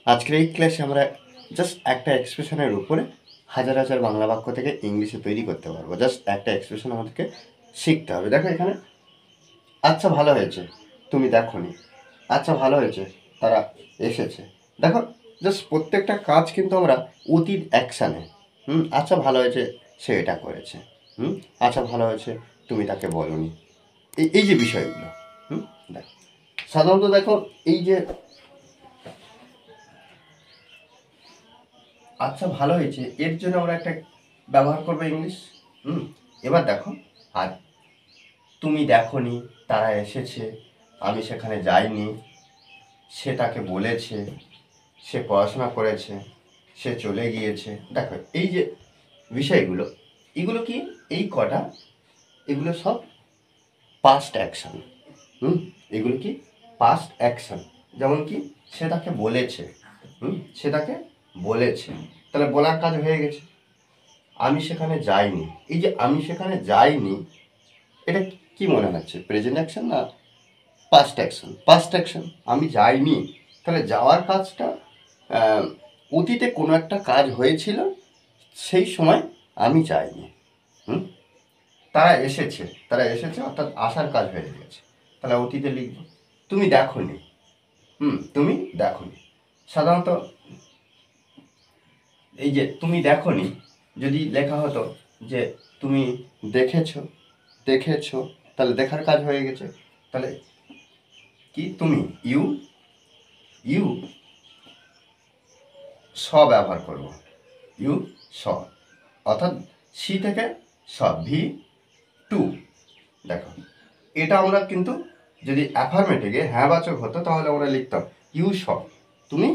আজকের এই ক্লাসে আমরা জাস্ট একটা এক্সপ্রেশনের উপরে হাজার হাজার বাংলা বাক্য থেকে ইংলিশে তৈরি করতে পারবো। জাস্ট একটা এক্সপ্রেশন আমাদেরকে শিখতে হবে। দেখো এখানে আচ্ছা ভালো হয়েছে, তুমি দেখোনি। আচ্ছা ভালো হয়েছে, তারা এসেছে। দেখো জাস্ট প্রত্যেকটা কাজ কিন্তু আমরা অতীত অ্যাকশানে। আচ্ছা ভালো হয়েছে, সে এটা করেছে। আচ্ছা ভালো হয়েছে, তুমি তাকে বলোনি। এই যে বিষয়গুলো, দেখো সাধারণত দেখো এই যে আচ্ছা ভালো হয়েছে এর জন্য আমরা একটা ব্যবহার করবো ইংলিশ। এবার দেখো, আর তুমি দেখোনি, তারা এসেছে, আমি সেখানে যাইনি, সে তাকে বলেছে, সে পড়াশোনা করেছে, সে চলে গিয়েছে। দেখো এই যে বিষয়গুলো, এগুলো কি, এই কটা, এগুলো সব পাস্ট অ্যাকশন। এগুলো কি পাস্ট অ্যাকশন। যেমন কি সে তাকে বলেছে, সে তাকে বলেছে, তাহলে বলার কাজ হয়ে গেছে। আমি সেখানে যাইনি, এই যে আমি সেখানে যাইনি, এটা কি মনে হচ্ছে, প্রেজেন্ট অ্যাকশন না পাস্ট অ্যাকশন? Past action. আমি যাইনি, তাহলে যাওয়ার কাজটা অতীতে কোনো একটা কাজ হয়েছিল, সেই সময় আমি যাইনি। তারা এসেছে, তারা এসেছে অর্থাৎ আসার কাজ হয়ে গেছে, তাহলে অতীতে লিখব। তুমি দেখোনি, তুমি দেখোনি। সাধারণত এই যে তুমি দেখোনি যদি লেখা হতো যে তুমি দেখেছো, দেখেছো, তাহলে দেখার কাজ হয়ে গেছে। তাহলে কি, তুমি ইউ ইউ স ব্যবহার করব, ইউ স, অর্থাৎ সি থেকে স, ভি টু। দেখো এটা আমরা কিন্তু যদি অ্যাফার্মেটিভে হ্যাঁবাচক হতো তাহলে আমরা লিখতাম ইউ স, তুমি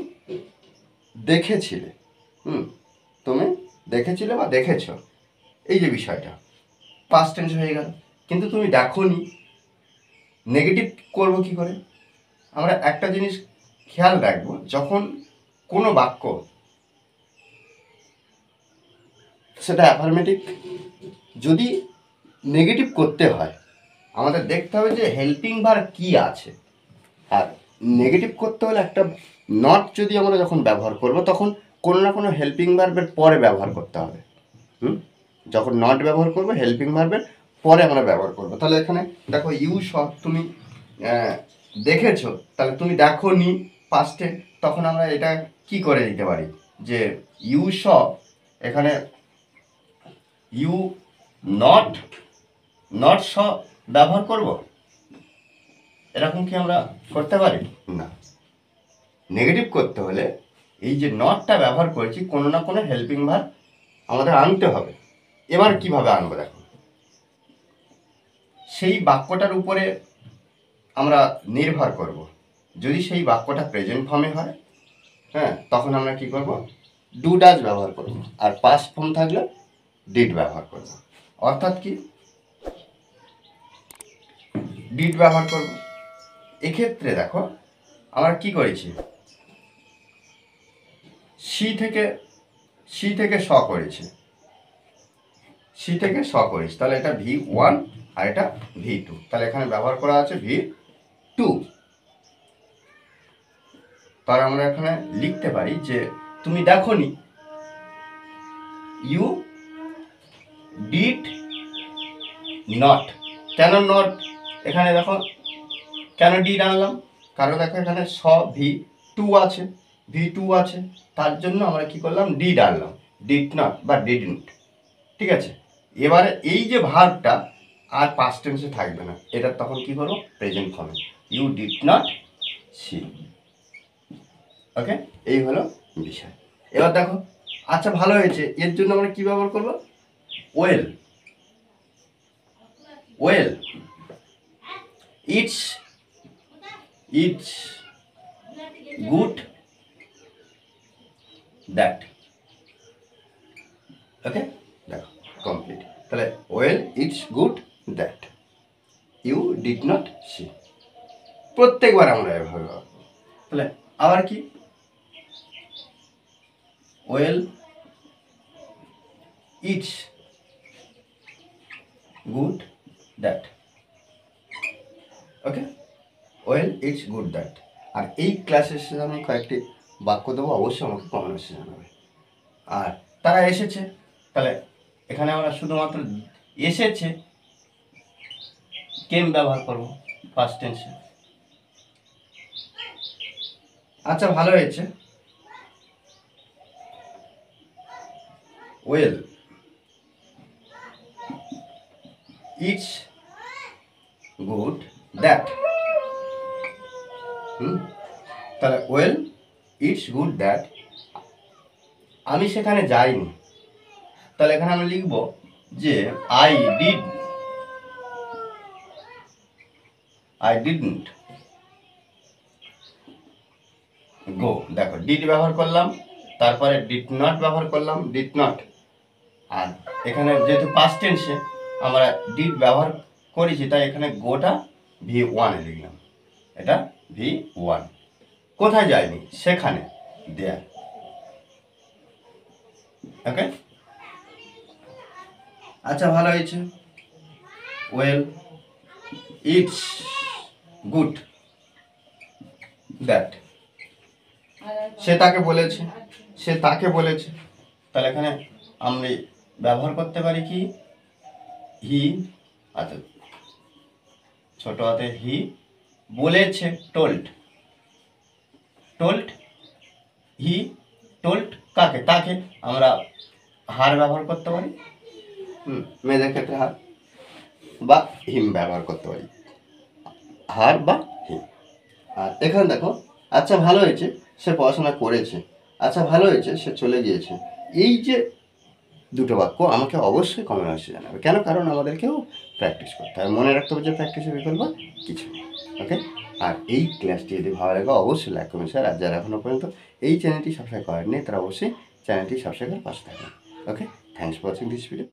দেখেছিলে। তুমি দেখেছিলে বা দেখেছ, এই যে বিষয়টা পাস্ট টেন্স হয়ে গেল। কিন্তু তুমি দেখোনি, নেগেটিভ করবো কি করে? আমরা একটা জিনিস খেয়াল রাখবো, যখন কোনো বাক্য সেটা অ্যাফার্মেটিভ যদি নেগেটিভ করতে হয়, আমাদের দেখতে হবে যে হেল্পিং ভার্ব কি আছে। আর নেগেটিভ করতে হলে একটা নট যদি আমরা যখন ব্যবহার করব, তখন কোনো না কোনো হেল্পিং ভার্বের পরে ব্যবহার করতে হবে। যখন নট ব্যবহার করব, হেল্পিং ভার্বের পরে আমরা ব্যবহার করব। তাহলে এখানে দেখো ইউ স, তুমি দেখেছো, তাহলে তুমি দেখো নি পাস্টে, তখন আমরা এটা কি করে দিতে পারি যে ইউ স, এখানে ইউ নট, নট স ব্যবহার করব, এরকম কি আমরা করতে পারি না। নেগেটিভ করতে হলে এই যে নটটা ব্যবহার করেছি, কোনো না কোনো হেল্পিং ভার্ব আমাদের আনতে হবে। এবার কিভাবে আনবো দেখো, সেই বাক্যটার উপরে আমরা নির্ভর করব। যদি সেই বাক্যটা প্রেজেন্ট ফর্মে হয়, তখন আমরা কি করব, ডু ডাজ ব্যবহার করব। আর পাস্ট ফর্ম থাকলে ডিড ব্যবহার করব। অর্থাৎ কি, ডিড ব্যবহার করব। এক্ষেত্রে দেখো আমরা কি করেছি, সি থেকে স করেছি, সি থেকে স করেছি, তাহলে এটা ভি ওয়ান আর এটা ভি টু, তাহলে এখানে ব্যবহার করা আছে ভি টু। তার আমরা এখানে লিখতে পারি যে তুমি দেখোনি, ইউ ডিড নট। কেন নট, এখানে দেখো কেন ডিড আনলাম, কারণ দেখো এখানে স ভি টু আছে, ভি টু আছে, তার জন্য আমরা কি করলাম, ডিড আনলাম, ডিড নট বা ডিডন্ট। ঠিক আছে, এবারে এই যে ভার্বটা আর পাস্ট টেন্সে থাকবে না, এটা তখন কি করবো, প্রেজেন্ট ফর্মে, ইউ ডিড নট সি। ওকে, এই হলো বিষয়। এবার দেখো আচ্ছা ভালো হয়েছে, এর জন্য আমরা কি ব্যবহার করবো, well, well, it's, it's good that. Okay, দেখো কমপ্লিট। তাহলে well it's good that you did not see, প্রত্যেকবার আমরা এভাবে ব্যবহার করব। তাহলে আবার কি, well it's good that. Okay, well it's good that. আর এই ক্লাসের শেষে আমি কয়েকটি বাক্য দেবো অবশ্যই আমাকে কমেন্ট মেসেজে জানাবে। আর তারা এসেছে, তাহলে এখানে আমরা শুধুমাত্র এসেছে কেম ব্যবহার করব পাস্ট টেন্সে। আচ্ছা ভালো হয়েছে, ওয়েল ইটস গুড দ্যাট। তাহলে ওয়েল ইটস গুড দ্যাট আমি সেখানে যাইনি। তাহলে এখানে আমি লিখব যে আই ডিডন্ট গো। দেখো ডিড ব্যবহার করলাম, তারপরে ডিড নট ব্যবহার করলাম, ডিড নট। আর এখানে যেহেতু পাস্ট টেন্সে আমরা ডিড ব্যবহার করেছি, তাই এখানে গোটা V1 এ লিখলাম, এটা V1। কোথায় যায়নি? সেখানে, দেয়ার। ওকে, আচ্ছা ভালো হয়েছে, ওয়েল ইটস গুড দ্যাট সে তাকে বলেছে। তাহলে এখানে আমরা ব্যবহার করতে পারি কি হি, আচ্ছা ছোট হাতে হি বলেছে, টোল্ড হি টোল্ড কাকে? তাকে আমরা হার ব্যবহার করতে পারি, মেয়েদের ক্ষেত্রে হার, বা হিম ব্যবহার করতে পারি, হার বা হিম। আর এখানে দেখো আচ্ছা ভালো হয়েছে সে পড়াশোনা করেছে, আচ্ছা ভালো হয়েছে সে চলে গিয়েছে। এই যে দুটো বাক্য আমাকে অবশ্যই কমেন্ট বক্সে জানাবে। কেন? কারণ আমাদেরকেও প্র্যাকটিস করতে হবে, মনে রাখতে হবে যে প্র্যাকটিসের বিকল্প কিছু নেই। ওকে, আর এই ক্লাসটি যদি ভালো লাগে অবশ্যই লাইক কমেন্ট শেয়ার। আর যারা এখনও পর্যন্ত এই চ্যানেলটি সাবস্ক্রাইব করেননি তারা অবশ্যই চ্যানেলটি সাবস্ক্রাইব করে পাশে থাকবেন। Okay, thanks for watching this video.